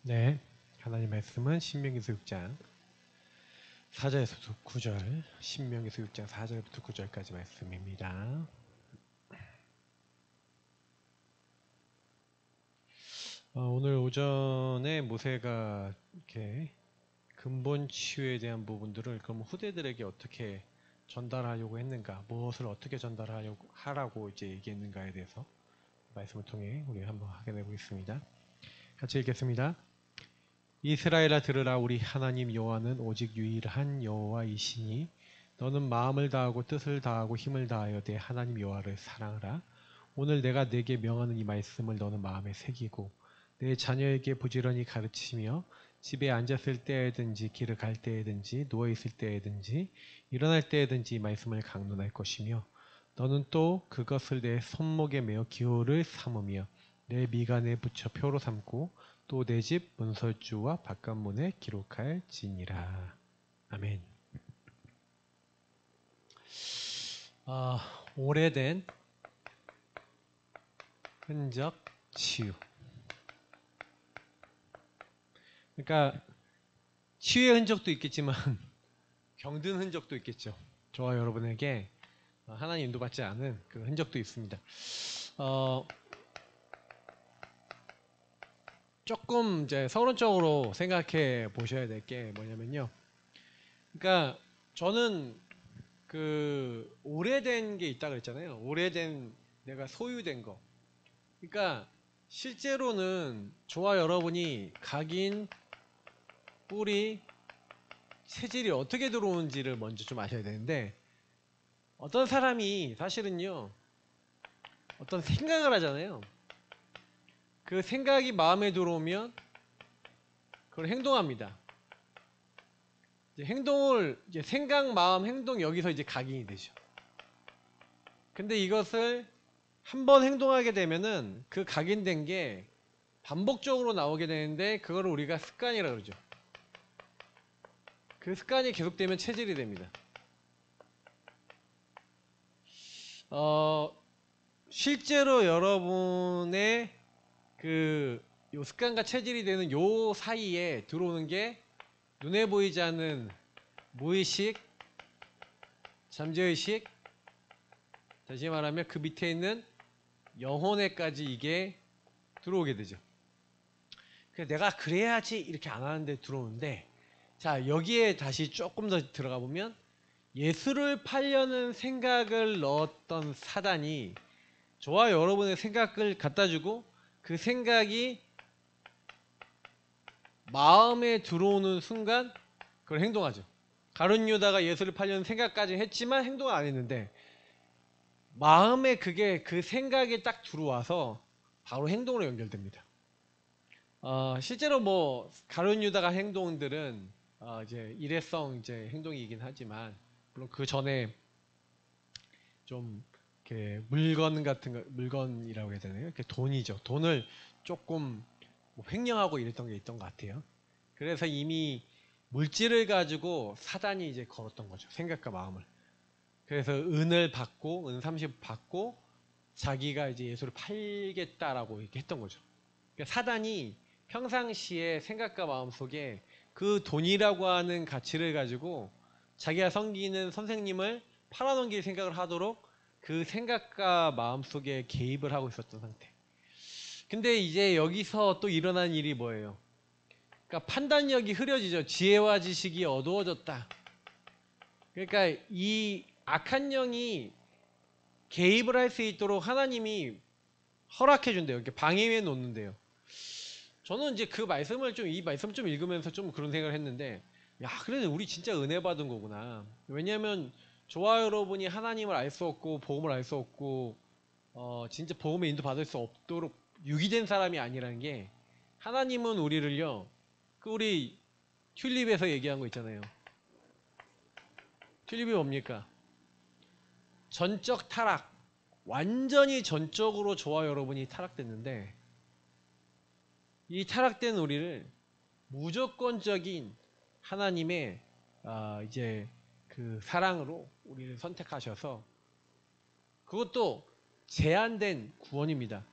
네, 하나님 말씀은 신명기서 6장 4절에서 9절, 신명기서 6장 4절부터 9절까지 말씀입니다. 오늘 오전에 모세가 이렇게 근본 치유에 대한 부분들을 그럼 후대들에게 어떻게 전달하려고 했는가, 무엇을 어떻게 하라고 이제 얘기했는가에 대해서 말씀을 통해 우리 한번 확인해 보겠습니다. 같이 읽겠습니다. 이스라엘아 들으라. 우리 하나님 여호와는 오직 유일한 여호와이시니 너는 마음을 다하고 뜻을 다하고 힘을 다하여 내 하나님 여호와를 사랑하라. 오늘 내가 내게 명하는 이 말씀을 너는 마음에 새기고 내 자녀에게 부지런히 가르치며 집에 앉았을 때에든지 길을 갈 때에든지 누워있을 때에든지 일어날 때에든지 이 말씀을 강론할 것이며 너는 또 그것을 내 손목에 메어 기호를 삼으며 내 미간에 붙여 표로 삼고 또 내 집 문설주와 바깥문에 기록할지니라. 아멘. 오래된 흔적 치유. 그러니까 치유의 흔적도 있겠지만 병든 흔적도 있겠죠. 저와 여러분에게 하나님 인도받지 않은 그 흔적도 있습니다. 조금 이제 서론적으로 생각해 보셔야 될 게 뭐냐면요. 그러니까 저는 그 오래된 게 있다 그랬잖아요. 오래된 내가 소유된 거. 그러니까 실제로는 저와 여러분이 각인, 뿌리, 체질이 어떻게 들어오는지를 먼저 좀 아셔야 되는데 어떤 사람이 사실은요. 어떤 생각을 하잖아요. 그 생각이 마음에 들어오면 그걸 행동합니다. 이제 생각, 마음, 행동 여기서 이제 각인이 되죠. 근데 이것을 한번 행동하게 되면은 그 각인된 게 반복적으로 나오게 되는데 그거를 우리가 습관이라고 그러죠. 그 습관이 계속되면 체질이 됩니다. 실제로 여러분의 요 습관과 체질이 되는 요 사이에 들어오는 게 눈에 보이지 않는 무의식, 잠재의식, 다시 말하면 그 밑에 있는 영혼에까지 이게 들어오게 되죠. 그래서 내가 그래야지 이렇게 안 하는데 들어오는데, 자, 여기에 다시 조금 더 들어가 보면 예수를 팔려는 생각을 넣었던 사단이 저와 여러분의 생각을 갖다 주고 그 생각이 마음에 들어오는 순간 그걸 행동하죠. 가룟 유다가 예수를 팔려는 생각까지 했지만 행동을 안 했는데 마음에 그 생각이 딱 들어와서 바로 행동으로 연결됩니다. 실제로 뭐 가룟 유다가 행동들은 이제 일회성 이제 행동이긴 하지만 물론 그 전에 좀 이렇게 물건 같은 거, 물건이라고 해야 되나요? 이렇게 돈이죠. 돈을 조금 뭐 횡령하고 이랬던 게 있던 것 같아요. 그래서 이미 물질을 가지고 사단이 이제 걸었던 거죠. 생각과 마음을. 그래서 은을 받고 은 30 받고 자기가 이제 예수를 팔겠다라고 이렇게 했던 거죠. 그러니까 사단이 평상시에 생각과 마음 속에 그 돈이라고 하는 가치를 가지고 자기가 섬기는 선생님을 팔아넘길 생각을 하도록 그 생각과 마음 속에 개입을 하고 있었던 상태. 근데 이제 여기서 또 일어난 일이 뭐예요? 그러니까 판단력이 흐려지죠. 지혜와 지식이 어두워졌다. 그러니까 이 악한 영이 개입을 할 수 있도록 하나님이 허락해 준대요. 이렇게 방해해 놓는데요. 저는 이제 이 말씀 좀 읽으면서 좀 그런 생각을 했는데, 야, 그래, 우리 진짜 은혜 받은 거구나. 왜냐면, 저와 여러분이 하나님을 알 수 없고, 복음을 알 수 없고, 진짜 복음의 인도 받을 수 없도록 유기된 사람이 아니라는 게, 하나님은 우리를요, 우리 튤립에서 얘기한 거 있잖아요. 튤립이 뭡니까? 전적 타락. 완전히 전적으로 저와 여러분이 타락됐는데, 이 타락된 우리를 무조건적인 하나님의 이제 그 사랑으로 우리를 선택하셔서 그것도 제한된 구원입니다.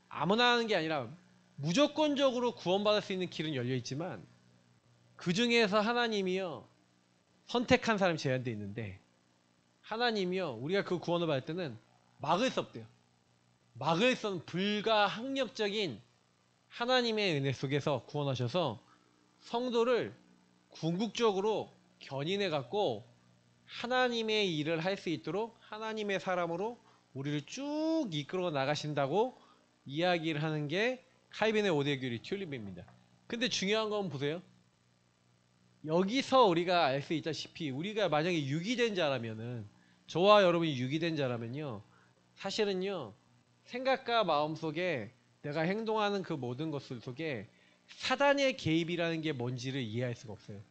아무나 하는 게 아니라 무조건적으로 구원받을 수 있는 길은 열려 있지만 그 중에서 하나님이요 선택한 사람이 제한되어 있는데 하나님이요 우리가 그 구원을 받을 때는 막을 수 없대요. 막을 수 없는 불가항력적인 하나님의 은혜 속에서 구원하셔서 성도를 궁극적으로 견인해 갖고 하나님의 일을 할 수 있도록 하나님의 사람으로 우리를 쭉 이끌어 나가신다고 이야기를 하는 게 칼빈의 오대교리 튤립입니다. 근데 중요한 건 보세요. 여기서 우리가 알 수 있다시피 우리가 만약에 유기된 자라면은 저와 여러분이 유기된 자라면요 사실은요 생각과 마음 속에 내가 행동하는 그 모든 것들 속에 사단의 개입이라는 게 뭔지를 이해할 수가 없어요.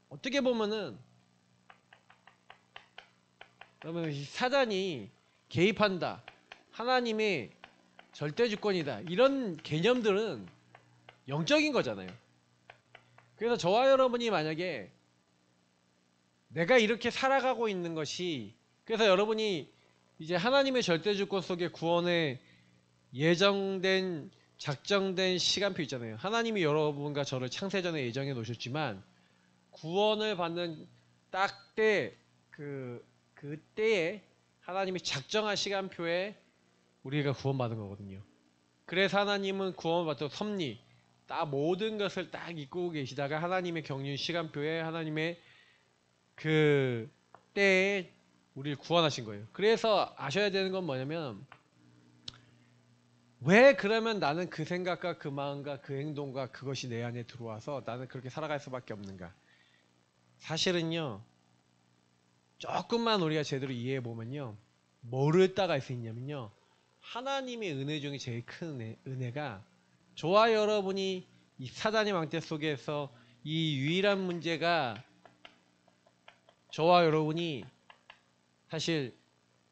어떻게 보면은 그러면 사단이 개입한다 하나님의 절대주권이다 이런 개념들은 영적인 거잖아요. 그래서 저와 여러분이 만약에 내가 이렇게 살아가고 있는 것이 그래서 여러분이 이제 하나님의 절대주권 속에 구원에 예정된 작정된 시간표 있잖아요. 하나님이 여러분과 저를 창세전에 예정해 놓으셨지만 구원을 받는 딱 그때에 하나님이 작정한 시간표에 우리가 구원받은 거거든요. 그래서 하나님은 구원을 받고 섭리 딱 모든 것을 딱 이끌고 계시다가 하나님의 경륜 시간표에 하나님의 그 때에 우리를 구원하신 거예요. 그래서 아셔야 되는 건 뭐냐면 왜 그러면 나는 그 생각과 그 마음과 그 행동과 그것이 내 안에 들어와서 나는 그렇게 살아갈 수밖에 없는가. 사실은요 조금만 우리가 제대로 이해해 보면요 뭐를 따갈 수 있냐면요 하나님의 은혜 중에 제일 큰 은혜가 저와 여러분이 이 사단의 망대 속에서 이 유일한 문제가 저와 여러분이 사실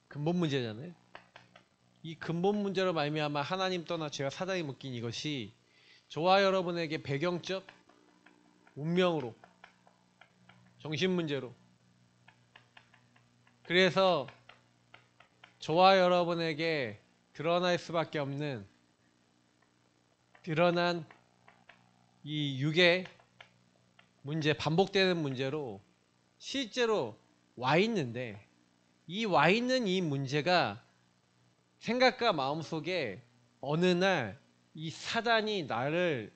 근본 문제잖아요. 이 근본 문제로 말미암아 하나님 떠나 죄와 사단이 묶인 이것이 저와 여러분에게 배경적 운명으로 정신 문제로 그래서 저와 여러분에게 드러날 수밖에 없는 드러난 이 육의 문제 반복되는 문제로 실제로 와 있는데 이 와 있는 이 문제가 생각과 마음속에 어느 날 이 사단이 나를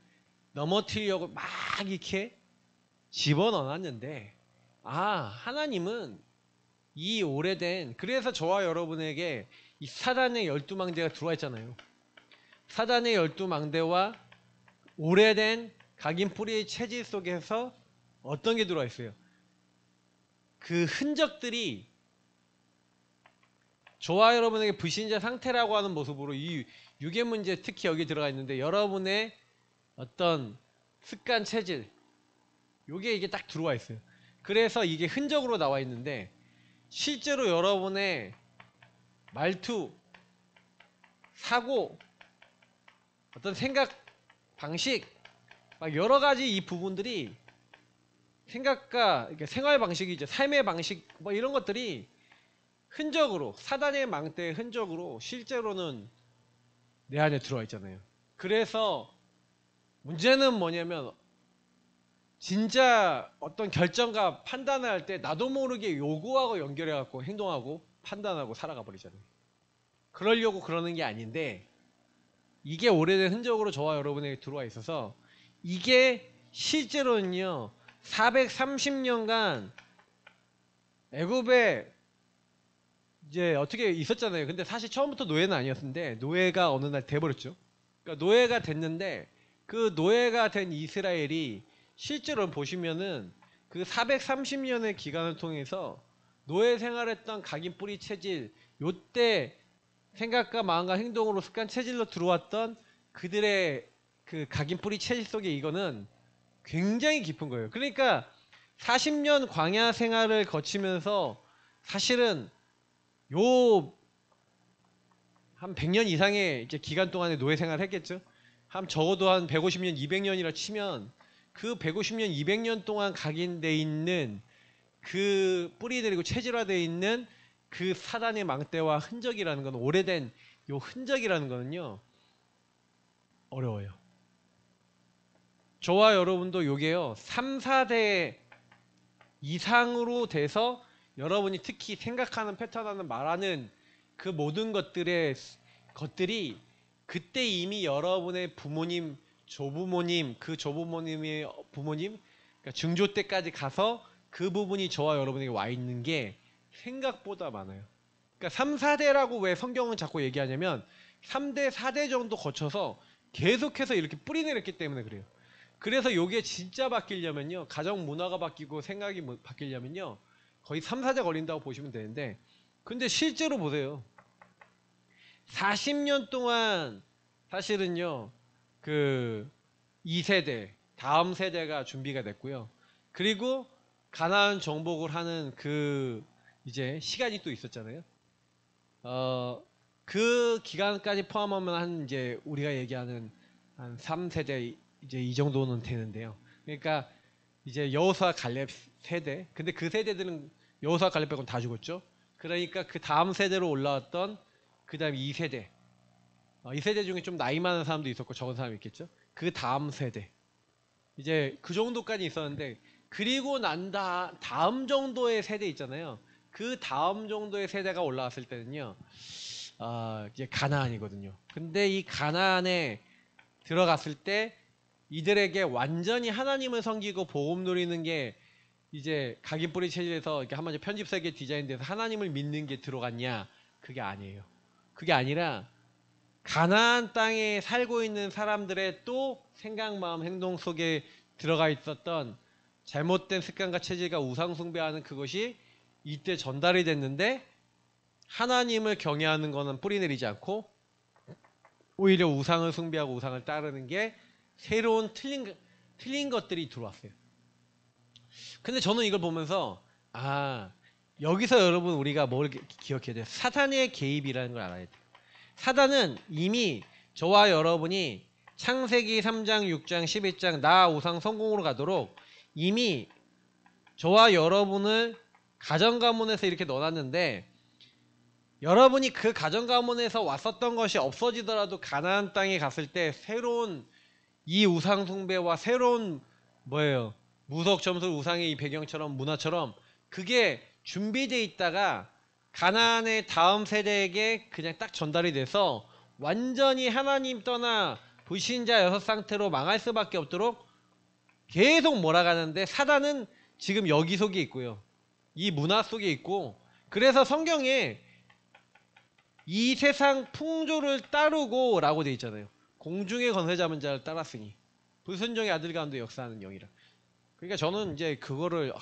넘어뜨리려고 막 이렇게 집어넣었는데 하나님은 이 오래된 그래서 저와 여러분에게 이 사단의 12망대가 들어와 있잖아요. 사단의 12망대와 오래된 각인 뿌리의 체질 속에서 어떤 게 들어와 있어요? 그 흔적들이 저와 여러분에게 불신자 상태라고 하는 모습으로 이 유괴 문제 특히 여기 들어가 있는데 여러분의 어떤 습관 체질 요게 이게 딱 들어와 있어요. 그래서 이게 흔적으로 나와 있는데 실제로 여러분의 말투, 사고, 어떤 생각 방식 막 여러 가지 이 부분들이 생각과 생활 방식이죠. 삶의 방식 뭐 이런 것들이 흔적으로 사단의 망대의 흔적으로 실제로는 내 안에 들어와 있잖아요. 그래서 문제는 뭐냐면 진짜 어떤 결정과 판단을 할 때 나도 모르게 요구하고 연결해 갖고 행동하고 판단하고 살아가 버리잖아요. 그러려고 그러는 게 아닌데 이게 오래된 흔적으로 저와 여러분에게 들어와 있어서 이게 실제로는요 430년간 애굽에 이제 어떻게 있었잖아요. 근데 사실 처음부터 노예는 아니었는데 노예가 어느 날 돼버렸죠. 그러니까 노예가 됐는데 그 노예가 된 이스라엘이 실제로 보시면은 그 430년의 기간을 통해서 노예 생활했던 각인 뿌리 체질 요때 생각과 마음과 행동으로 습관 체질로 들어왔던 그들의 그 각인 뿌리 체질 속에 이거는 굉장히 깊은 거예요. 그러니까 40년 광야 생활을 거치면서 사실은 요 한 100년 이상의 이제 기간 동안에 노예 생활을 했겠죠. 한 적어도 한 150년, 200년이라 치면 그 150년, 200년 동안 각인돼 있는 그 뿌리들이고 체질화되어 있는 그 사단의 망대와 흔적이라는 건 오래된 요 흔적이라는 거는요. 어려워요. 저와 여러분도 요게요 3, 4대 이상으로 돼서 여러분이 특히 생각하는 패턴하는 말하는 그 모든 것들이 그때 이미 여러분의 부모님, 조부모님, 그 조부모님의 부모님, 그러니까 중조 때까지 가서 그 부분이 저와 여러분에게 와 있는 게 생각보다 많아요. 그러니까 3, 4대라고 왜 성경은 자꾸 얘기하냐면 3대, 4대 정도 거쳐서 계속해서 이렇게 뿌리내렸기 때문에 그래요. 그래서 요게 진짜 바뀌려면요, 가정 문화가 바뀌고 생각이 바뀌려면요 거의 3, 4대 걸린다고 보시면 되는데, 근데 실제로 보세요. 40년 동안 사실은요 그 2세대 다음 세대가 준비가 됐고요. 그리고 가나안 정복을 하는 그 이제 시간이 또 있었잖아요. 그 기간까지 포함하면 한 이제 우리가 얘기하는 한 3세대 이제 이 정도는 되는데요. 그러니까 이제 여호수아 갈렙 세대. 근데 그 세대들은 여호수아 갈렙 빼고는 다 죽었죠. 그러니까 그 다음 세대로 올라왔던 그 다음 2세대. 이 세대 중에 좀 나이 많은 사람도 있었고 적은 사람이 있겠죠. 그 다음 세대. 이제 그 정도까지 있었는데, 그리고 난 다음 정도의 세대 있잖아요. 그 다음 정도의 세대가 올라왔을 때는요. 이제 가나안이거든요. 근데 이 가나안에 들어갔을 때 이들에게 완전히 하나님을 섬기고 복음 누리는 게 이제 각인뿌리 체질에서 이렇게 한마디로 편집설계 디자인돼서 하나님을 믿는 게 들어갔냐? 그게 아니에요. 그게 아니라 가나안 땅에 살고 있는 사람들의 또 생각, 마음, 행동 속에 들어가 있었던 잘못된 습관과 체질과 우상 숭배하는 그것이 이때 전달이 됐는데, 하나님을 경외하는 거는 뿌리내리지 않고 오히려 우상을 숭배하고 우상을 따르는 게 새로운 틀린 것들이 들어왔어요. 근데 저는 이걸 보면서 여기서 여러분 우리가 뭘 기억해야 돼요? 사단의 개입이라는 걸 알아야 돼요. 사단은 이미 저와 여러분이 창세기 3장, 6장, 11장 나 우상 성공으로 가도록 이미 저와 여러분을 가정가문에서 이렇게 넣어놨는데, 여러분이 그 가정가문에서 왔었던 것이 없어지더라도 가나안 땅에 갔을 때 새로운 이 우상 숭배와 새로운 무속 점술 우상의 이 배경처럼 문화처럼 그게 준비되어 있다가 가나안의 다음 세대에게 그냥 딱 전달이 돼서 완전히 하나님 떠나 불신자 여섯 상태로 망할 수밖에 없도록 계속 몰아가는데, 사단은 지금 여기 속에 있고요. 이 문화 속에 있고, 그래서 성경에 이 세상 풍조를 따르고 라고 돼 있잖아요. 공중의 권세 잡은 자를 따랐으니 불순종의 아들 가운데 역사하는 영이라. 그러니까 저는 이제 그거를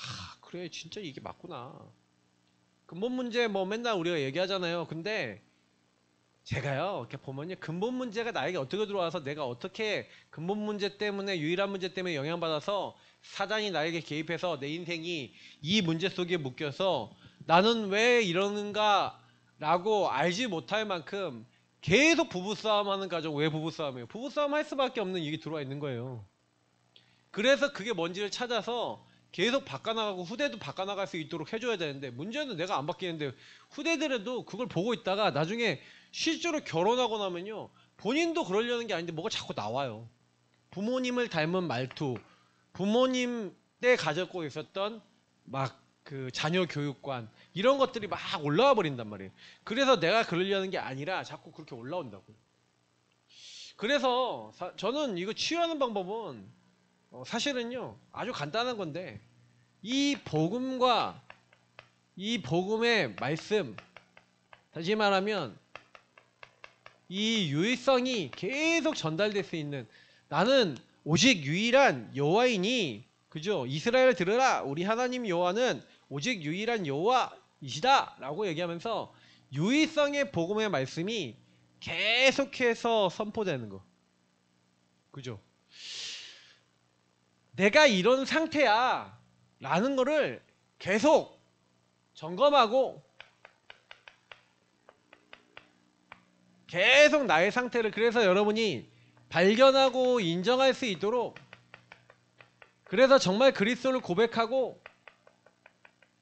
그래 진짜 이게 맞구나. 근본 문제 맨날 우리가 얘기하잖아요. 근데 제가요 이렇게 보면요, 근본 문제가 나에게 어떻게 들어와서 내가 어떻게 근본 문제 때문에, 유일한 문제 때문에 영향받아서 사단이 나에게 개입해서 내 인생이 이 문제 속에 묶여서 나는 왜 이러는가 라고 알지 못할 만큼 계속 부부싸움 하는 가정. 왜 부부싸움이에요? 부부싸움 할 수밖에 없는 일이 들어와 있는 거예요. 그래서 그게 뭔지를 찾아서 계속 바꿔나가고 후대도 바꿔나갈 수 있도록 해줘야 되는데, 문제는 내가 안 바뀌는데 후대들도 그걸 보고 있다가 나중에 실제로 결혼하고 나면요, 본인도 그러려는 게 아닌데 뭐가 자꾸 나와요. 부모님을 닮은 말투, 부모님 때 가졌고 있었던 그 자녀 교육관, 이런 것들이 막 올라와 버린단 말이에요. 그래서 내가 그러려는 게 아니라 자꾸 그렇게 올라온다고요. 그래서 저는 이거 치유하는 방법은 사실은요 아주 간단한 건데, 이 복음과 이 복음의 말씀, 다시 말하면 이 유일성이 계속 전달될 수 있는, 나는 오직 유일한 여호와이니, 그죠? 이스라엘 들으라, 우리 하나님 여호와는 오직 유일한 여호와이시다 라고 얘기하면서 유일성의 복음의 말씀이 계속해서 선포되는 거, 그죠? 내가 이런 상태야 라는 거를 계속 점검하고 계속 나의 상태를, 그래서 여러분이 발견하고 인정할 수 있도록, 그래서 정말 그리스도를 고백하고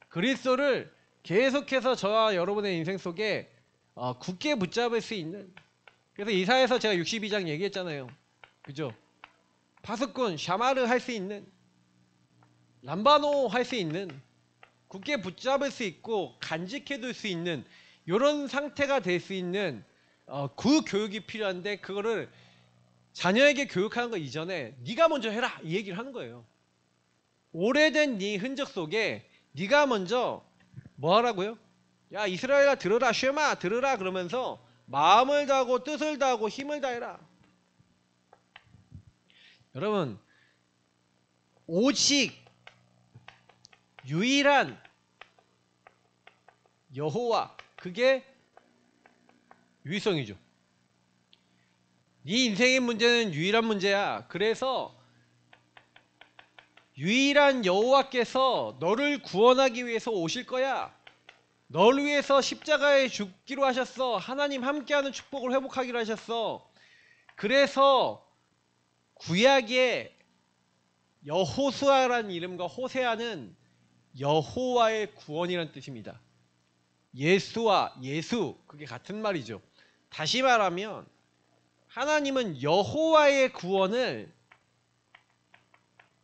그리스도를 계속해서 저와 여러분의 인생 속에 굳게 붙잡을 수 있는. 그래서 이사야서 제가 62장 얘기했잖아요. 그죠? 파수꾼, 샤마르 할 수 있는, 람바노 할 수 있는, 굳게 붙잡을 수 있고 간직해둘 수 있는 이런 상태가 될 수 있는 그 교육이 필요한데, 그거를 자녀에게 교육하는 거 이전에 네가 먼저 해라 이 얘기를 하는 거예요. 오래된 네 흔적 속에 네가 먼저 뭐 하라고요? 야 이스라엘아 들으라, 쉐마 들으라, 그러면서 마음을 다하고 뜻을 다하고 힘을 다해라. 여러분, 오직 유일한 여호와, 그게 유일성이죠. 네 인생의 문제는 유일한 문제야. 그래서 유일한 여호와께서 너를 구원하기 위해서 오실 거야. 너를 위해서 십자가에 죽기로 하셨어. 하나님 함께하는 축복을 회복하기로 하셨어. 그래서 구약의 여호수아라는 이름과 호세아는 여호와의 구원이라는 뜻입니다. 예수와 예수, 그게 같은 말이죠. 다시 말하면 하나님은 여호와의 구원을,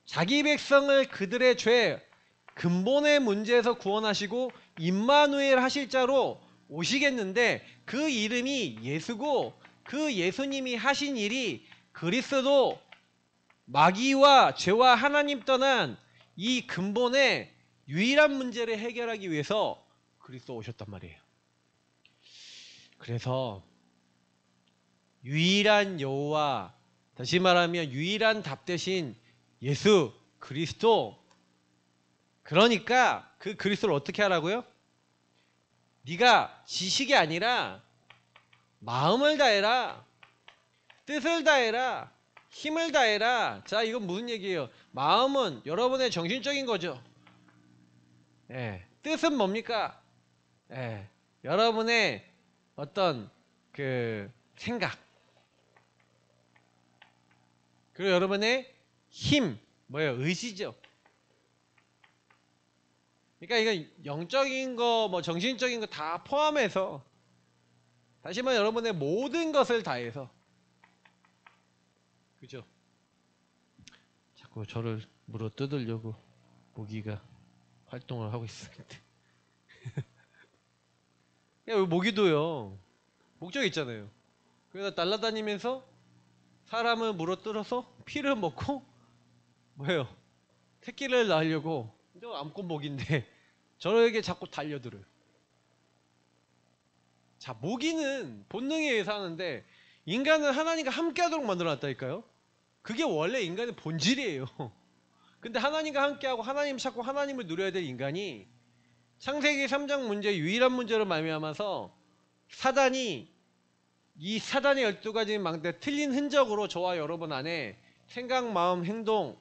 자기 백성을 그들의 죄 근본의 문제에서 구원하시고 임마누엘 하실 자로 오시겠는데, 그 이름이 예수고, 그 예수님이 하신 일이 그리스도, 마귀와 죄와 하나님 떠난 이 근본의 유일한 문제를 해결하기 위해서 그리스도 오셨단 말이에요. 그래서 유일한 여호와, 다시 말하면 유일한 답 대신 예수 그리스도, 그러니까 그 그리스도를 어떻게 하라고요? 네가 지식이 아니라 마음을 다해라, 뜻을 다해라, 힘을 다해라. 자, 이건 무슨 얘기예요? 마음은 여러분의 정신적인 거죠. 뜻은 뭡니까? 여러분의 어떤 그 생각, 그리고 여러분의 힘, 뭐예요? 의지죠. 그러니까 이건 영적인 거, 뭐 정신적인 거 다 포함해서, 다시 말해 여러분의 모든 것을 다해서, 그죠? 자꾸 저를 물어 뜯으려고 모기가 활동을 하고 있습니다. 야, 모기도요, 목적 있잖아요. 그래서 날아다니면서 사람을 물어뜯어서 피를 먹고 뭐예요? 새끼를 낳으려고. 저 암컷모기인데 저에게 자꾸 달려들어요. 자, 모기는 본능에 의해서 하는데 인간은 하나님과 함께하도록 만들어놨다니까요. 그게 원래 인간의 본질이에요. 근데 하나님과 함께하고 하나님 찾고 하나님을 누려야 될 인간이 창세기 3장 문제, 유일한 문제로 말미암아서 사단이, 이 사단의 12가지 망대, 틀린 흔적으로 저와 여러분 안에 생각, 마음, 행동,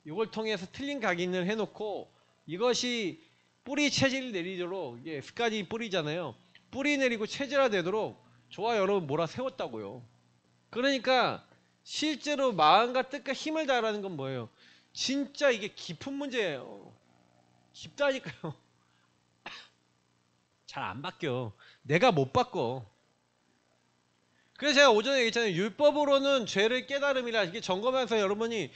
이걸 통해서 틀린 각인을 해놓고 이것이 뿌리 체질 내리도록, 이게 습관이 뿌리잖아요. 뿌리 내리고 체질화되도록 저와 여러분 몰아세웠다고요. 그러니까 실제로 마음과 뜻과 힘을 다하라는 건 뭐예요? 진짜 이게 깊은 문제예요. 깊다니까요. 잘 안 바뀌어. 내가 못 바꿔. 그래서 제가 오전에 얘기했잖아요. 율법으로는 죄를 깨달음이라. 이게 점검하면서 여러분이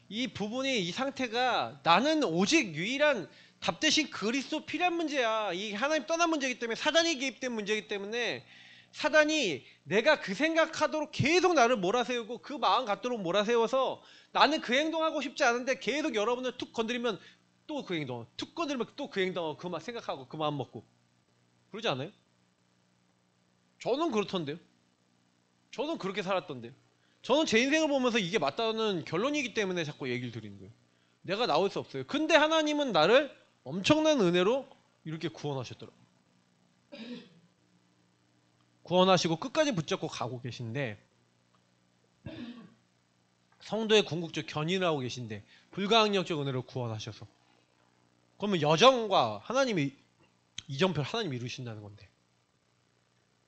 이 부분이, 이 상태가 나는 오직 유일한 답 대신 그리스도 필요한 문제야. 이 하나님 떠난 문제이기 때문에, 사단이 개입된 문제이기 때문에, 사단이 내가 그 생각하도록 계속 나를 몰아세우고 그 마음 갖도록 몰아세워서 나는 그 행동하고 싶지 않은데 계속 여러분을 툭 건드리면 또 그 행동, 툭 건드리면 또 그 행동하고 그 생각하고 그 마음 먹고 그러지 않아요? 저는 그렇던데요. 저는 그렇게 살았던데요. 저는 제 인생을 보면서 이게 맞다는 결론이기 때문에 자꾸 얘기를 드리는 거예요. 내가 나올 수 없어요. 근데 하나님은 나를 엄청난 은혜로 이렇게 구원하셨더라고요. 구원하시고 끝까지 붙잡고 가고 계신데, 성도의 궁극적 견인을 하고 계신데 불가항력적 은혜로 구원하셔서, 그러면 여정과 하나님이 이정표를 하나님이 이루신다는 건데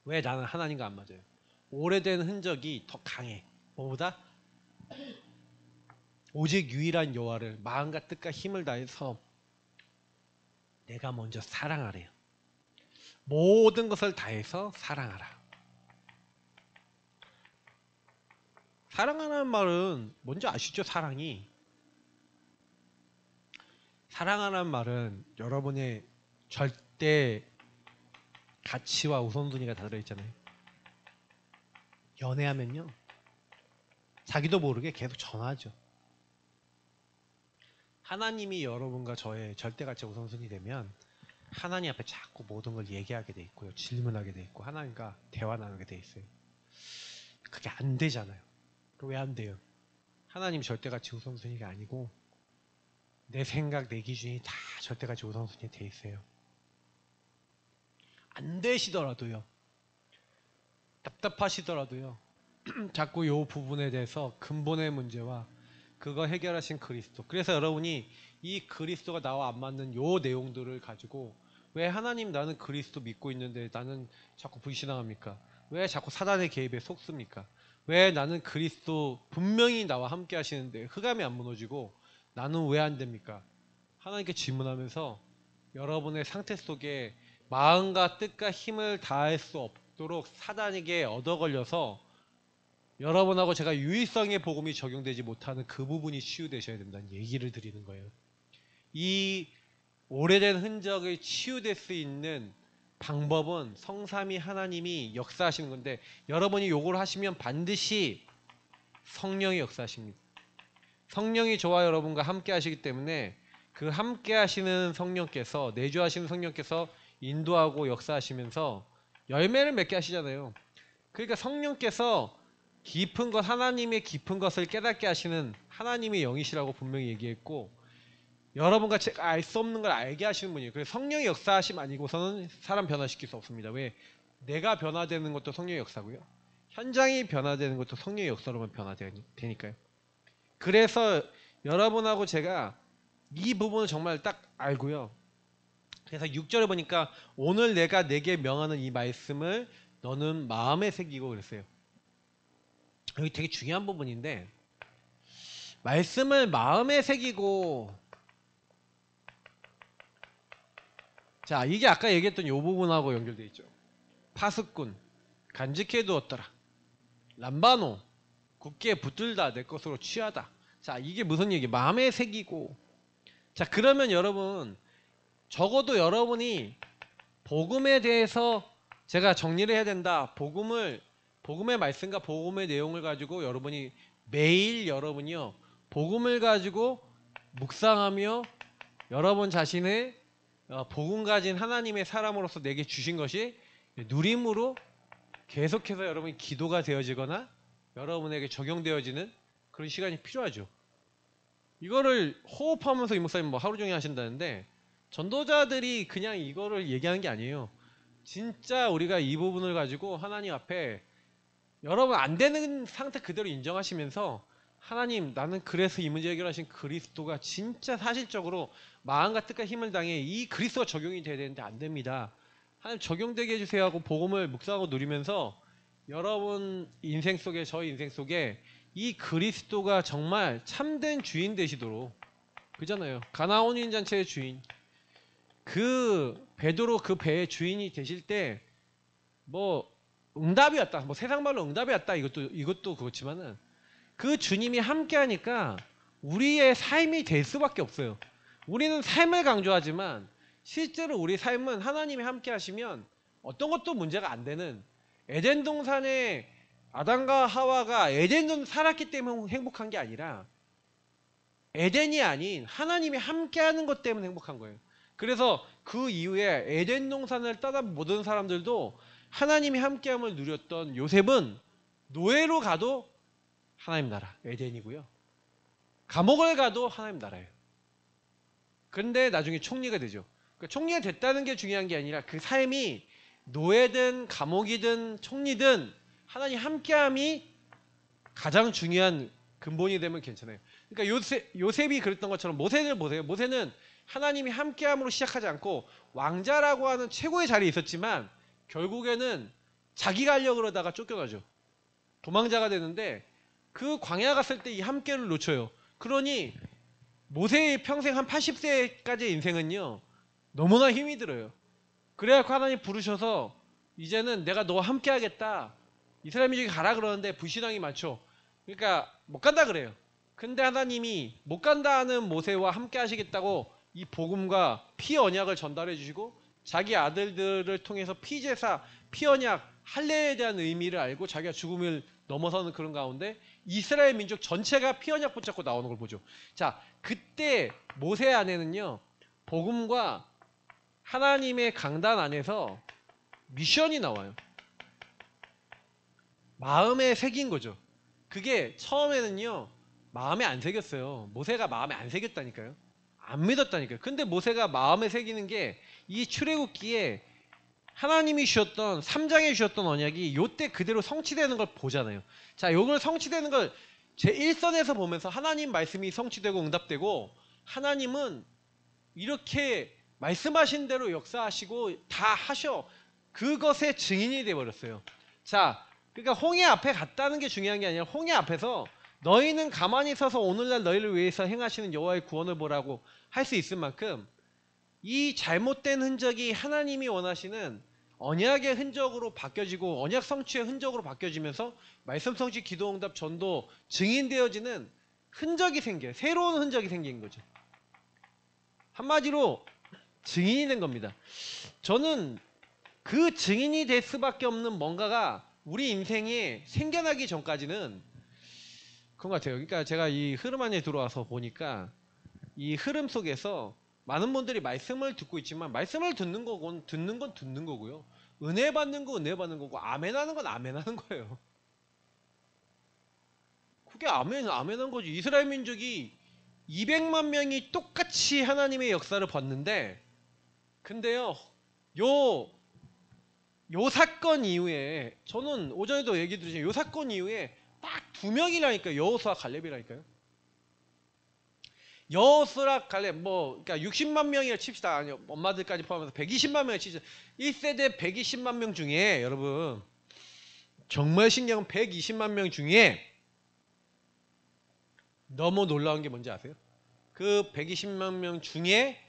왜 나는 하나님과 안 맞아요? 오래된 흔적이 더 강해. 뭐보다? 오직 유일한 여호와를 마음과 뜻과 힘을 다해서 내가 먼저 사랑하래요. 모든 것을 다해서 사랑하라. 사랑하는 말은 뭔지 아시죠? 사랑하는 말은 여러분의 절대 가치와 우선순위가 다 들어있잖아요. 연애하면요, 자기도 모르게 계속 전하죠. 하나님이 여러분과 저의 절대 가치 우선순위 되면 하나님 앞에 자꾸 모든 걸 얘기하게 돼 있고요, 질문하게 돼 있고 하나님과 대화 나누게 돼 있어요. 그게 안 되잖아요. 왜 안 돼요? 하나님 절대 가치 우선순위가 아니고 내 생각, 내 기준이 다 절대 가치 우선순위에 돼 있어요. 안 되시더라도요, 답답하시더라도요, 자꾸 이 부분에 대해서 근본의 문제와 그거 해결하신 그리스도, 그래서 여러분이 이 그리스도가 나와 안 맞는 요 내용들을 가지고 왜 하나님 나는 그리스도 믿고 있는데 나는 자꾸 불신앙합니까? 왜 자꾸 사단의 개입에 속습니까? 왜 나는 그리스도 분명히 나와 함께 하시는데 흑암이 안 무너지고 나는 왜 안 됩니까? 하나님께 질문하면서 여러분의 상태 속에 마음과 뜻과 힘을 다할 수 없도록 사단에게 얻어 걸려서 여러분하고 제가 유일성의 복음이 적용되지 못하는 그 부분이 치유되셔야 된다는 얘기를 드리는 거예요. 이 오래된 흔적이 치유될 수 있는 방법은 성삼위 하나님이 역사하시는 건데, 여러분이 요걸 하시면 반드시 성령이 역사하십니다. 성령이 저와 여러분과 함께 하시기 때문에 그 함께 하시는 성령께서, 내주하시는 성령께서 인도하고 역사하시면서 열매를 맺게 하시잖아요. 그러니까 성령께서 깊은 것, 하나님의 깊은 것을 깨닫게 하시는 하나님의 영이시라고 분명히 얘기했고, 여러분과 제가 알 수 없는 걸 알게 하시는 분이에요. 그래서 성령의 역사하심 아니고서는 사람 변화시킬 수 없습니다. 왜? 내가 변화되는 것도 성령의 역사고요, 현장이 변화되는 것도 성령의 역사로만 변화되니까요. 그래서 여러분하고 제가 이 부분을 정말 딱 알고요. 그래서 6절에 보니까 오늘 내가 내게 명하는 이 말씀을 너는 마음에 새기고 그랬어요. 여기 되게 중요한 부분인데, 말씀을 마음에 새기고, 자, 이게 아까 얘기했던 이 부분하고 연결되어 있죠. 파수꾼, 간직해 두었더라. 람바노, 굳게 붙들다 내 것으로 취하다. 자, 이게 무슨 얘기? 마음에 새기고. 자, 그러면 여러분, 적어도 여러분이 복음에 대해서 제가 정리를 해야 된다. 복음의 말씀과 복음의 내용을 가지고 여러분이 매일 여러분이요, 복음을 가지고 묵상하며 여러분 자신의 복음 가진 하나님의 사람으로서 내게 주신 것이 누림으로 계속해서 여러분이 기도가 되어지거나 여러분에게 적용되어지는 그런 시간이 필요하죠. 이거를 호흡하면서 이 목사님 뭐 하루 종일 하신다는데, 전도자들이 그냥 이거를 얘기하는 게 아니에요. 진짜 우리가 이 부분을 가지고 하나님 앞에 여러분 안 되는 상태 그대로 인정하시면서, 하나님 나는 그래서 이 문제 해결하신 그리스도가 진짜 사실적으로 마음과 뜻과 힘을 당해 이 그리스도가 적용이 돼야 되는데 안 됩니다. 하나님 적용되게 해주세요 하고 복음을 묵상하고 누리면서 여러분 인생 속에, 저희 인생 속에 이 그리스도가 정말 참된 주인 되시도록, 그잖아요. 가나온 잔치의 주인, 그 베드로 그 배의 주인이 되실 때 뭐 응답이 왔다, 뭐 세상 말로 응답이 왔다, 이것도 그렇지만은 그 주님이 함께 하니까 우리의 삶이 될 수밖에 없어요. 우리는 삶을 강조하지만 실제로 우리 삶은 하나님이 함께 하시면 어떤 것도 문제가 안 되는, 에덴 동산에 아담과 하와가 에덴 살았기 때문에 행복한 게 아니라 에덴이 아닌 하나님이 함께하는 것 때문에 행복한 거예요. 그래서 그 이후에 에덴 동산을 떠나 모든 사람들도 하나님이 함께함을 누렸던 요셉은 노예로 가도 하나님 나라 에덴이고요, 감옥을 가도 하나님 나라예요. 그런데 나중에 총리가 되죠. 그러니까 총리가 됐다는 게 중요한 게 아니라 그 삶이 노예든 감옥이든 총리든 하나님 함께함이 가장 중요한 근본이 되면 괜찮아요. 그러니까 요셉이 그랬던 것처럼 모세를 보세요. 모세는 하나님이 함께함으로 시작하지 않고 왕자라고 하는 최고의 자리에 있었지만 결국에는 자기가 하려고 그러다가 쫓겨나죠. 도망자가 되는데 그 광야 갔을 때 이 함께를 놓쳐요. 그러니 모세의 평생 한 80세까지의 인생은요 너무나 힘이 들어요. 그래갖고 하나님 부르셔서 이제는 내가 너와 함께 하겠다, 이스라엘 민족이 가라 그러는데 불신앙이 많죠. 그러니까 못 간다 그래요. 근데 하나님이 못 간다는 모세와 함께 하시겠다고 이 복음과 피 언약을 전달해 주시고 자기 아들들을 통해서 피제사, 피 언약, 할례에 대한 의미를 알고 자기가 죽음을 넘어서는 그런 가운데 이스라엘 민족 전체가 피 언약 붙잡고 나오는 걸 보죠. 자, 그때 모세 안에는요. 복음과 하나님의 강단 안에서 미션이 나와요. 마음에 새긴 거죠. 그게 처음에는요. 마음에 안 새겼어요. 모세가 마음에 안 새겼다니까요. 안 믿었다니까요. 근데 모세가 마음에 새기는 게 이 출애굽기에 하나님이 주셨던 3장에 주셨던 언약이 요때 그대로 성취되는 걸 보잖아요. 자, 요걸 성취되는 걸 제1선에서 보면서 하나님 말씀이 성취되고 응답되고 하나님은 이렇게 말씀하신 대로 역사하시고 다 하셔. 그것의 증인이 되어버렸어요. 자, 그러니까 홍해 앞에 갔다는 게 중요한 게 아니라 홍해 앞에서 너희는 가만히 서서 오늘날 너희를 위해서 행하시는 여호와의 구원을 보라고 할 수 있을 만큼 이 잘못된 흔적이 하나님이 원하시는 언약의 흔적으로 바뀌어지고 언약 성취의 흔적으로 바뀌어지면서 말씀 성취, 기도 응답, 전도 증인되어지는 흔적이 생겨요. 새로운 흔적이 생긴 거죠. 한마디로 증인이 된 겁니다. 저는 그 증인이 될 수밖에 없는 뭔가가 우리 인생에 생겨나기 전까지는 그런 것 같아요. 그러니까 제가 이 흐름 안에 들어와서 보니까 이 흐름 속에서 많은 분들이 말씀을 듣고 있지만 말씀을 듣는 건 듣는 거고요. 은혜 받는 거 은혜 받는 거고 아멘하는 건 아멘하는 거예요. 그게 아멘한 거지. 이스라엘 민족이 200만 명이 똑같이 하나님의 역사를 봤는데 근데요. 요 사건 이후에 저는 오전에도 얘기 드렸지만 요 사건 이후에 딱 2명이라니까요. 여호수아 갈렙이라니까요. 여호수아 갈렙 그러니까 60만 명이라 칩시다. 아니요. 엄마들까지 포함해서 120만 명을 칩시다. 1세대 120만 명 중에 여러분 정말 신기한 120만 명 중에 너무 놀라운 게 뭔지 아세요? 그 120만 명 중에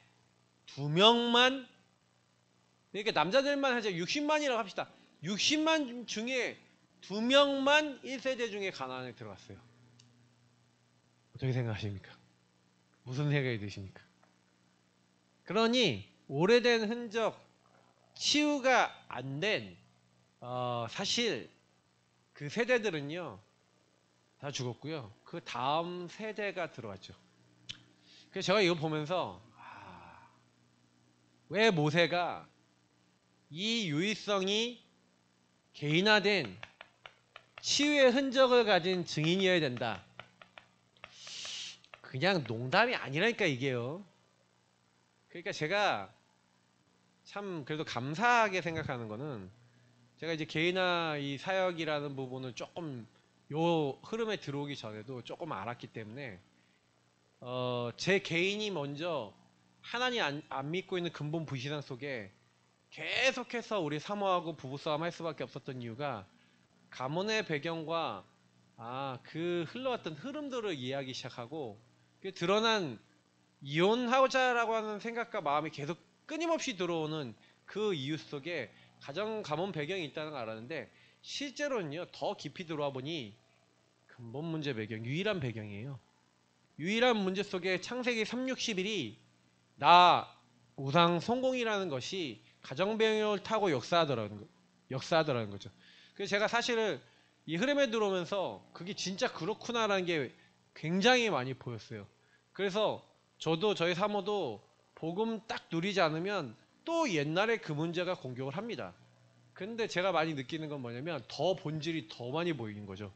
2명만 그러니까 남자들만 하자 60만이라고 합시다. 60만 중에 2명만 1세대 중에 가나안에 들어갔어요. 어떻게 생각하십니까? 무슨 생각이 드십니까? 그러니 오래된 흔적 치유가 안 된 사실 그 세대들은요 다 죽었고요. 그 다음 세대가 들어왔죠. 그래서 제가 이거 보면서 왜 모세가 이 유의성이 개인화된 치유의 흔적을 가진 증인이어야 된다. 그냥 농담이 아니라니까 이게요. 그러니까 제가 참 그래도 감사하게 생각하는 거는 제가 이제 개인화 이 사역이라는 부분을 조금 요 흐름에 들어오기 전에도 조금 알았기 때문에 제 개인이 먼저 하나님 안 믿고 있는 근본 불신앙 속에 계속해서 우리 사모하고 부부싸움 할 수밖에 없었던 이유가 가문의 배경과 그 흘러왔던 흐름들을 이해하기 시작하고 그 드러난 이혼하자라고 하는 생각과 마음이 계속 끊임없이 들어오는 그 이유 속에 가정 가문 배경이 있다는 걸 알았는데 실제로는요 더 깊이 들어와 보니 근본 문제 배경 유일한 배경이에요. 유일한 문제 속에 창세기 3:61이 나 우상 성공이라는 것이 가정 배경을 타고 역사하더라는 거죠. 그래서 제가 사실은 이 흐름에 들어오면서 그게 진짜 그렇구나라는 게 굉장히 많이 보였어요. 그래서 저도 저희 사모도 복음 딱 누리지 않으면 또 옛날에 그 문제가 공격을 합니다. 근데 제가 많이 느끼는 건 뭐냐면 더 본질이 더 많이 보이는 거죠.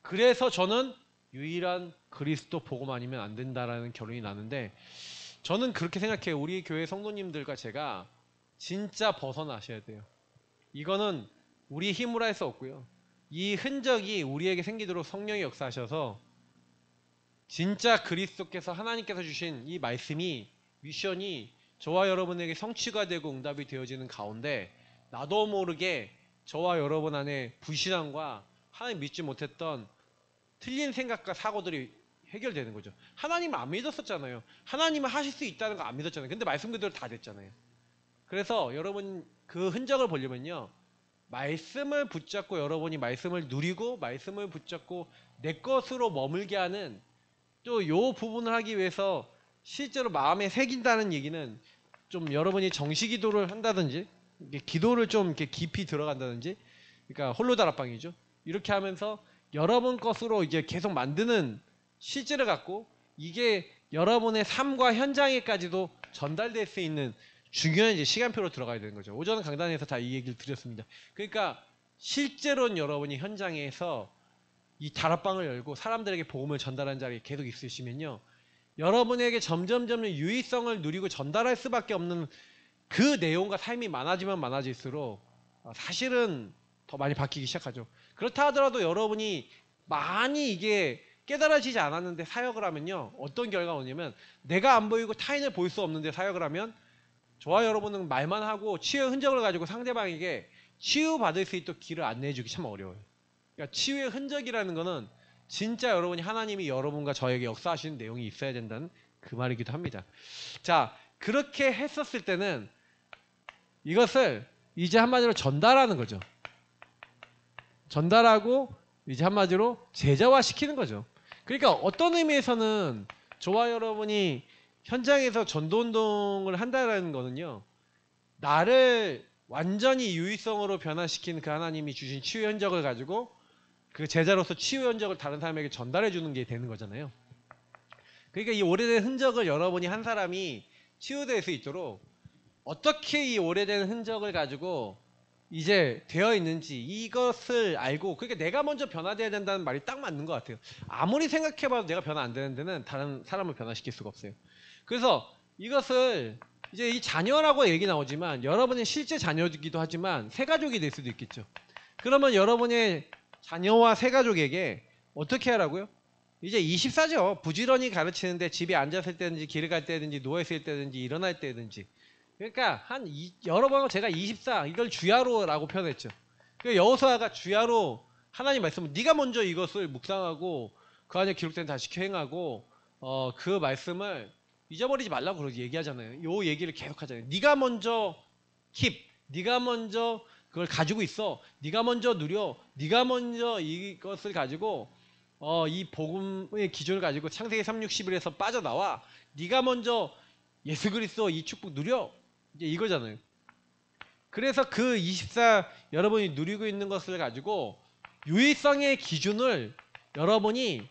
그래서 저는 유일한 그리스도 복음 아니면 안 된다라는 결론이 나는데 저는 그렇게 생각해요. 우리 교회 성도님들과 제가 진짜 벗어나셔야 돼요. 이거는 우리 힘으로 할 수 없고요. 이 흔적이 우리에게 생기도록 성령이 역사하셔서 진짜 그리스도께서 하나님께서 주신 이 말씀이 미션이 저와 여러분에게 성취가 되고 응답이 되어지는 가운데 나도 모르게 저와 여러분 안에 불신앙과 하나님 믿지 못했던 틀린 생각과 사고들이 해결되는 거죠. 하나님을 안 믿었었잖아요. 하나님은 하실 수 있다는 거 안 믿었잖아요. 근데 말씀 그대로 다 됐잖아요. 그래서 여러분 그 흔적을 보려면요. 말씀을 붙잡고 여러분이 말씀을 누리고 말씀을 붙잡고 내 것으로 머물게 하는 또 요 부분을 하기 위해서 실제로 마음에 새긴다는 얘기는 좀 여러분이 정시기도를 한다든지 기도를 좀 이렇게 깊이 들어간다든지 그러니까 홀로 다락방이죠. 이렇게 하면서 여러분 것으로 이제 계속 만드는 실제를 갖고 이게 여러분의 삶과 현장에까지도 전달될 수 있는 중요한 이제 시간표로 들어가야 되는 거죠. 오전 강단에서 다 이 얘기를 드렸습니다. 그러니까 실제로는 여러분이 현장에서 이 다락방을 열고 사람들에게 복음을 전달하는 자리에 계속 있으시면요. 여러분에게 점점점 유의성을 누리고 전달할 수밖에 없는 그 내용과 삶이 많아지면 많아질수록 사실은 더 많이 바뀌기 시작하죠. 그렇다 하더라도 여러분이 많이 이게 깨달아지지 않았는데 사역을 하면요. 어떤 결과가 오냐면 내가 안 보이고 타인을 볼 수 없는데 사역을 하면 저와 여러분은 말만 하고 치유의 흔적을 가지고 상대방에게 치유받을 수 있도록 길을 안내해 주기 참 어려워요. 그러니까 치유의 흔적이라는 거는 진짜 여러분이 하나님이 여러분과 저에게 역사하시는 내용이 있어야 된다는 그 말이기도 합니다. 자, 그렇게 했었을 때는 이것을 이제 한마디로 전달하는 거죠. 전달하고 이제 한마디로 제자화시키는 거죠. 그러니까 어떤 의미에서는 저와 여러분이 현장에서 전도운동을 한다는 거는요. 나를 완전히 유의성으로 변화시킨 그 하나님이 주신 치유 현적을 가지고 그 제자로서 치유 현적을 다른 사람에게 전달해 주는 게 되는 거잖아요. 그러니까 이 오래된 흔적을 여러분이 한 사람이 치유될 수 있도록 어떻게 이 오래된 흔적을 가지고 이제 되어 있는지 이것을 알고 그러니까 내가 먼저 변화돼야 된다는 말이 딱 맞는 것 같아요. 아무리 생각해봐도 내가 변화 안 되는 데는 다른 사람을 변화시킬 수가 없어요. 그래서 이것을 이제 이 자녀라고 얘기 나오지만 여러분의 실제 자녀이기도 하지만 새가족이 될 수도 있겠죠. 그러면 여러분의 자녀와 새가족에게 어떻게 하라고요? 이제 24죠. 부지런히 가르치는데 집에 앉았을 때든지 길을 갈 때든지 누워있을 때든지 일어날 때든지 그러니까 여러 번 제가 24 이걸 주야로라고 표현했죠. 그 여호수아가 주야로 하나님 말씀은 네가 먼저 이것을 묵상하고 그 안에 기록된 다 지켜 행하고 그 말씀을 잊어버리지 말라고 그렇게 얘기하잖아요. 요 얘기를 계속 하잖아요. 네가 먼저 네가 먼저 그걸 가지고 있어. 네가 먼저 누려. 네가 먼저 이것을 가지고 이 복음의 기준을 가지고 창세기 3:6-11에서 빠져나와. 네가 먼저 예수 그리스도 이 축복 누려. 이제 이거잖아요. 그래서 그 24 여러분이 누리고 있는 것을 가지고 유의성의 기준을 여러분이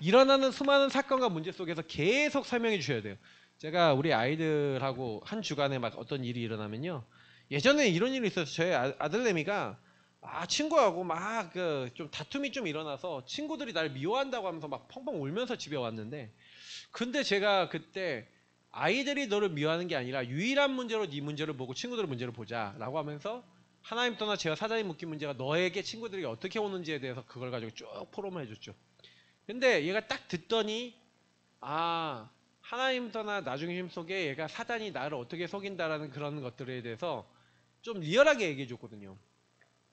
일어나는 수많은 사건과 문제 속에서 계속 설명해 주셔야 돼요. 제가 우리 아이들하고 한 주간에 막 어떤 일이 일어나면요. 예전에 이런 일이 있었어요. 저희 아들내미가 친구하고 막 좀 다툼이 좀 일어나서 친구들이 날 미워한다고 하면서 막 펑펑 울면서 집에 왔는데 근데 제가 그때 아이들이 너를 미워하는 게 아니라 유일한 문제로 네 문제를 보고 친구들의 문제를 보자 라고 하면서 하나님 떠나 제가 사단이 묶인 문제가 너에게 친구들이 어떻게 오는지에 대해서 그걸 가지고 쭉 포럼을 해줬죠. 근데 얘가 딱 듣더니 하나님 떠나 나중심 속에 얘가 사단이 나를 어떻게 속인다라는 그런 것들에 대해서 좀 리얼하게 얘기해 줬거든요.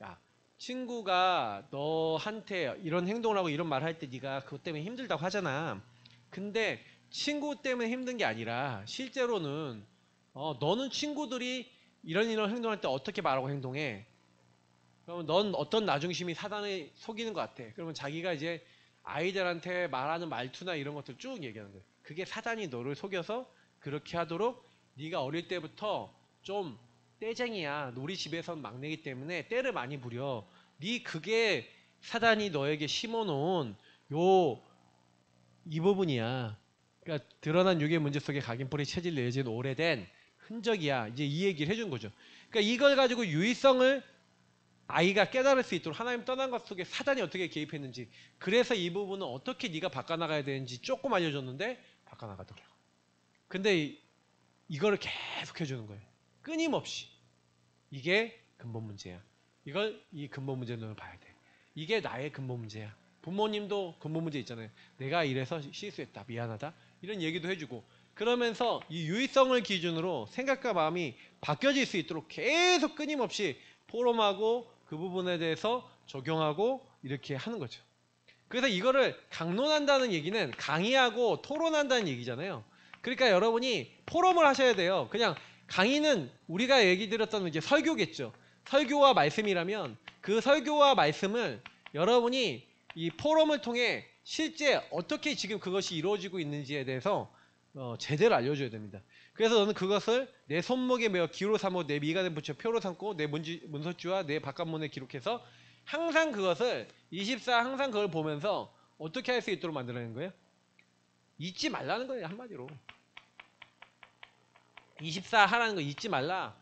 야, 친구가 너한테 이런 행동을 하고 이런 말을 할 때 네가 그것 때문에 힘들다고 하잖아. 근데 친구 때문에 힘든 게 아니라 실제로는 너는 친구들이 이런 행동할 때 어떻게 말하고 행동해? 그러면 넌 어떤 나중심이 사단을 속이는 것 같아. 그러면 자기가 이제 아이들한테 말하는 말투나 이런 것들 쭉 얘기하는 거예요. 그게 사단이 너를 속여서 그렇게 하도록 네가 어릴 때부터 좀 떼쟁이야. 우리 집에선 막내기 때문에 때를 많이 부려. 그게 사단이 너에게 심어놓은 이 부분이야. 그러니까 드러난 육의 문제 속에 각인뿌리 체질 내진 오래된 흔적이야. 이제 이 얘기를 해준 거죠. 그러니까 이걸 가지고 유의성을 아이가 깨달을 수 있도록 하나님 떠난 것 속에 사단이 어떻게 개입했는지 그래서 이 부분은 어떻게 네가 바꿔나가야 되는지 조금 알려줬는데 바꿔나가더라고. 근데 이거를 계속 해주는 거예요. 끊임없이. 이게 근본 문제야. 이 근본 문제는 봐야 돼. 이게 나의 근본 문제야. 부모님도 근본 문제 있잖아요. 내가 이래서 실수했다. 미안하다. 이런 얘기도 해주고 그러면서 이 유의성을 기준으로 생각과 마음이 바뀌어질 수 있도록 계속 끊임없이 포럼하고 그 부분에 대해서 적용하고 이렇게 하는 거죠. 그래서 이거를 강론한다는 얘기는 강의하고 토론한다는 얘기잖아요. 그러니까 여러분이 포럼을 하셔야 돼요. 그냥 강의는 우리가 얘기 드렸던 이제 설교겠죠. 설교와 말씀이라면 그 설교와 말씀을 여러분이 이 포럼을 통해 실제 어떻게 지금 그것이 이루어지고 있는지에 대해서 제대로 알려줘야 됩니다. 그래서 너는 그것을 내 손목에 매어 기로 삼고 내 미간에 붙여 표로 삼고 내 문서주와 내 바깥문에 기록해서 항상 그것을 24 항상 그걸 보면서 어떻게 할 수 있도록 만들어내는 거예요? 잊지 말라는 거예요. 한마디로 24 하라는 거 잊지 말라.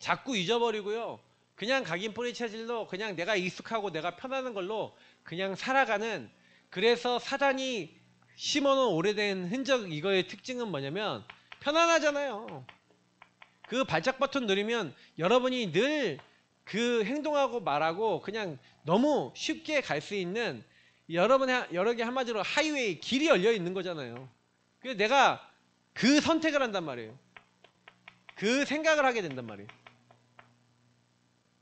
자꾸 잊어버리고요. 그냥 각인뿌리 체질로 그냥 내가 익숙하고 내가 편안한 걸로 그냥 살아가는, 그래서 사단이 심어놓은 오래된 흔적, 이거의 특징은 뭐냐면 편안하잖아요. 그 발작 버튼 누르면 여러분이 늘 그 행동하고 말하고 그냥 너무 쉽게 갈 수 있는 여러분의 한마디로 하이웨이 길이 열려 있는 거잖아요. 그래서 내가 그 선택을 한단 말이에요. 그 생각을 하게 된단 말이에요.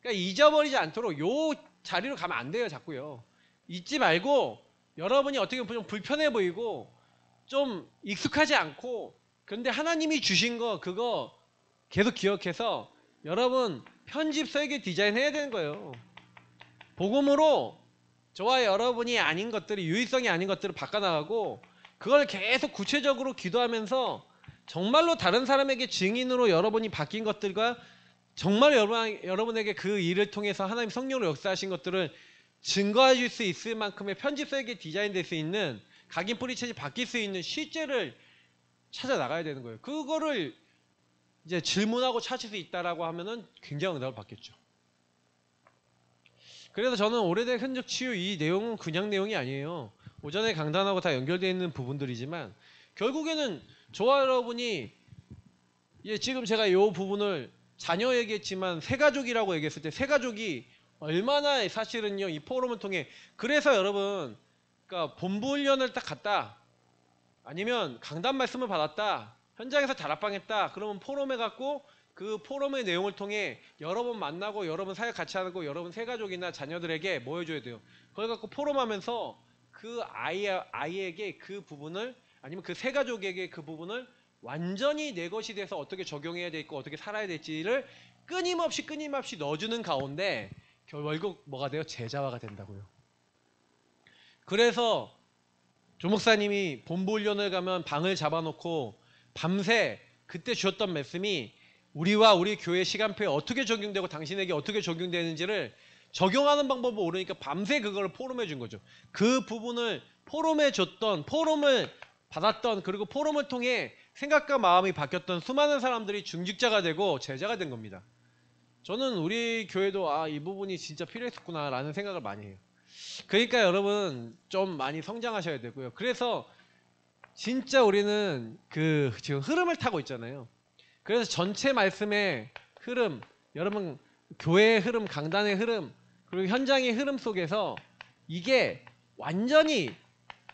그러니까 잊어버리지 않도록 요 자리로 가면 안 돼요. 자꾸요. 잊지 말고 여러분이 어떻게 보면 좀 불편해 보이고 좀 익숙하지 않고, 그런데 하나님이 주신 거 그거 계속 기억해서 여러분 편집 설계 디자인 해야 되는 거예요. 복음으로 저와 여러분이 아닌 것들이, 유의성이 아닌 것들을 바꿔나가고 그걸 계속 구체적으로 기도하면서 정말로 다른 사람에게 증인으로 여러분이 바뀐 것들과 정말 여러분에게 그 일을 통해서 하나님 성령으로 역사하신 것들을 증거해 줄 수 있을 만큼의 편집 설계 디자인될 수 있는, 각인뿌리 체질 바뀔 수 있는 실제를 찾아 나가야 되는 거예요. 그거를 이제 질문하고 찾을 수 있다라고 하면은 굉장히 응답을 받겠죠. 그래서 저는 오래된 흔적 치유 이 내용은 그냥 내용이 아니에요. 오전에 강단하고 다 연결되어 있는 부분들이지만 결국에는 저와 여러분이 지금 제가 이 부분을 자녀 얘기했지만 새가족이라고 얘기했을 때 새가족이 얼마나 사실은요 이 포럼을 통해, 그래서 여러분 그러니까 본부 훈련을 딱 갔다 아니면 강단 말씀을 받았다 현장에서 다락방했다 그러면 포럼에 갖고 그 포럼의 내용을 통해 여러분 만나고 여러분 사역 같이 하고 여러분 새가족이나 자녀들에게 뭐 해줘야 돼요? 그걸 갖고 포럼하면서 그 아이에게 그 부분을, 아니면 그 새가족에게 그 부분을 완전히 내 것이 돼서 어떻게 적용해야 될 거 어떻게 살아야 될지를 끊임없이 넣어주는 가운데 결국 뭐가 돼요? 제자화가 된다고요. 그래서 조 목사님이 본부 훈련을 가면 방을 잡아놓고 밤새 그때 주셨던 말씀이 우리와 우리 교회 시간표에 어떻게 적용되고 당신에게 어떻게 적용되는지를 적용하는 방법을 모르니까 밤새 그걸 포럼해 준 거죠. 그 부분을 포럼해 줬던, 포럼을 받았던, 그리고 포럼을 통해 생각과 마음이 바뀌었던 수많은 사람들이 중직자가 되고 제자가 된 겁니다. 저는 우리 교회도 이 부분이 진짜 필요했었구나 라는 생각을 많이 해요. 그러니까 여러분 좀 많이 성장하셔야 되고요. 그래서 진짜 우리는 그 지금 흐름을 타고 있잖아요. 그래서 전체 말씀의 흐름, 여러분 교회의 흐름, 강단의 흐름, 그리고 현장의 흐름 속에서 이게 완전히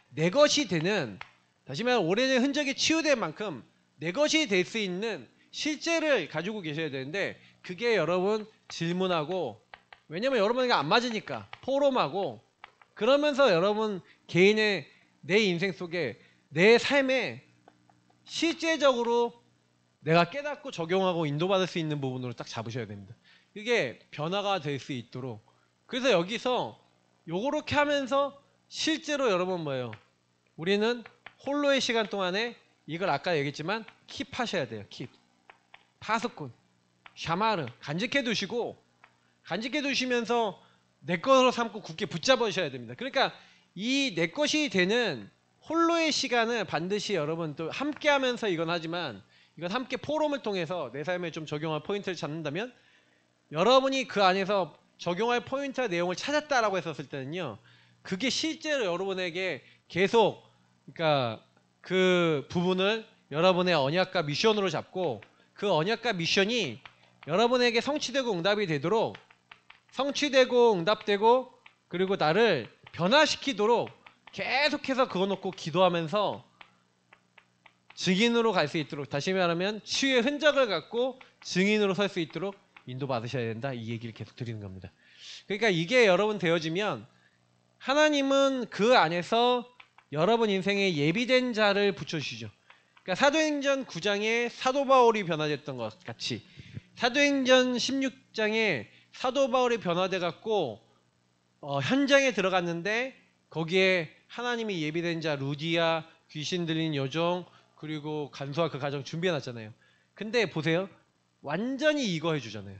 내 것이 되는, 다시 말해 오래된 흔적이 치유된 만큼 내 것이 될 수 있는 실제를 가지고 계셔야 되는데, 그게 여러분 질문하고, 왜냐면 여러분에게 안 맞으니까 포럼하고, 그러면서 여러분 개인의 내 인생 속에 내 삶에 실제적으로 내가 깨닫고 적용하고 인도받을 수 있는 부분으로 딱 잡으셔야 됩니다. 이게 변화가 될 수 있도록. 그래서 여기서 요렇게 하면서 실제로 여러분 뭐예요? 우리는 홀로의 시간 동안에 이걸 아까 얘기했지만 킵하셔야 돼요. 킵. 파수꾼, 샤마르 간직해 두시고, 간직해 두시면서 내 것으로 삼고 굳게 붙잡으셔야 됩니다. 그러니까 이 내 것이 되는 홀로의 시간을 반드시 여러분 또 함께 하면서 이건 하지만, 이건 함께 포럼을 통해서 내 삶에 좀 적용할 포인트를 찾는다면, 여러분이 그 안에서 적용할 포인트와 내용을 찾았다라고 했었을 때는요, 그게 실제로 여러분에게 계속, 그러니까 그 부분을 여러분의 언약과 미션으로 잡고, 그 언약과 미션이 여러분에게 성취되고 응답이 되도록, 성취되고 응답되고 그리고 나를 변화시키도록 계속해서 그거 놓고 기도하면서 증인으로 갈 수 있도록, 다시 말하면 치유의 흔적을 갖고 증인으로 설 수 있도록 인도받으셔야 된다, 이 얘기를 계속 드리는 겁니다. 그러니까 이게 여러분 되어지면 하나님은 그 안에서 여러분 인생에 예비된 자를 붙여주시죠. 그러니까 사도행전 9장에 사도 바울이 변화됐던 것 같이 사도행전 16장에 사도 바울이 변화돼 갖고 현장에 들어갔는데 거기에 하나님이 예비된 자 루디아, 귀신 들린 여종, 그리고 간수와 그 가정 준비해놨잖아요. 근데 보세요. 완전히 이거 해주잖아요.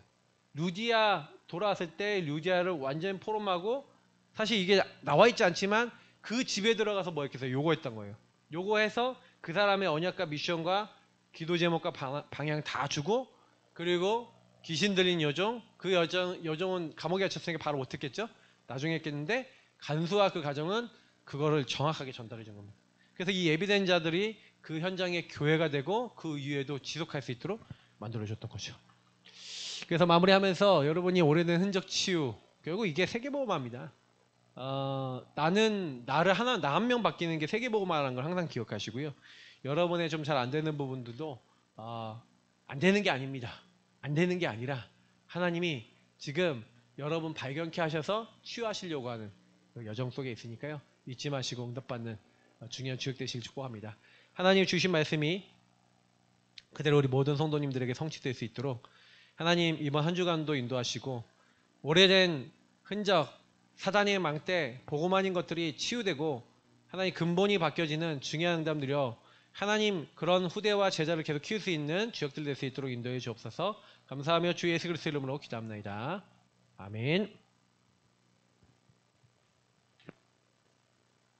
루디아 돌아왔을 때 루디아를 완전 포럼하고, 사실 이게 나와 있지 않지만 그 집에 들어가서 뭐 했겠어요? 요거 했던 거예요. 요거 해서 그 사람의 언약과 미션과 기도 제목과 방향 다 주고, 그리고 귀신 들린 여종, 그 여종은 감옥에 갇혔으니까 바로 못 했겠죠? 나중에 했겠는데, 간수와 그 가정은 그거를 정확하게 전달해 준 겁니다. 그래서 이 예비된 자들이 그 현장의 교회가 되고 그 이후에도 지속할 수 있도록 만들어줬던 거죠. 그래서 마무리하면서 여러분이 오래된 흔적 치유, 결국 이게 세계보험입니다. 나를 나 한 명 바뀌는 게 세계보험이라는 걸 항상 기억하시고요. 여러분의 좀 잘 안 되는 부분들도 안 되는 게 아닙니다. 안 되는 게 아니라 하나님이 지금 여러분 발견케 하셔서 치유하시려고 하는 그 여정 속에 있으니까요. 잊지 마시고 응답받는 중요한 주역 되시길 축복합니다. 하나님 주신 말씀이 그대로 우리 모든 성도님들에게 성취될 수 있도록 하나님 이번 한 주간도 인도하시고, 오래된 흔적, 사단의 망대, 보고만 아닌 것들이 치유되고 하나님 근본이 바뀌어지는 중요한 응답 누려 하나님 그런 후대와 제자를 계속 키울 수 있는 주역들 될 수 있도록 인도해 주옵소서. 감사하며 주 예수 그리스도 이름으로 기도합나이다. 아멘.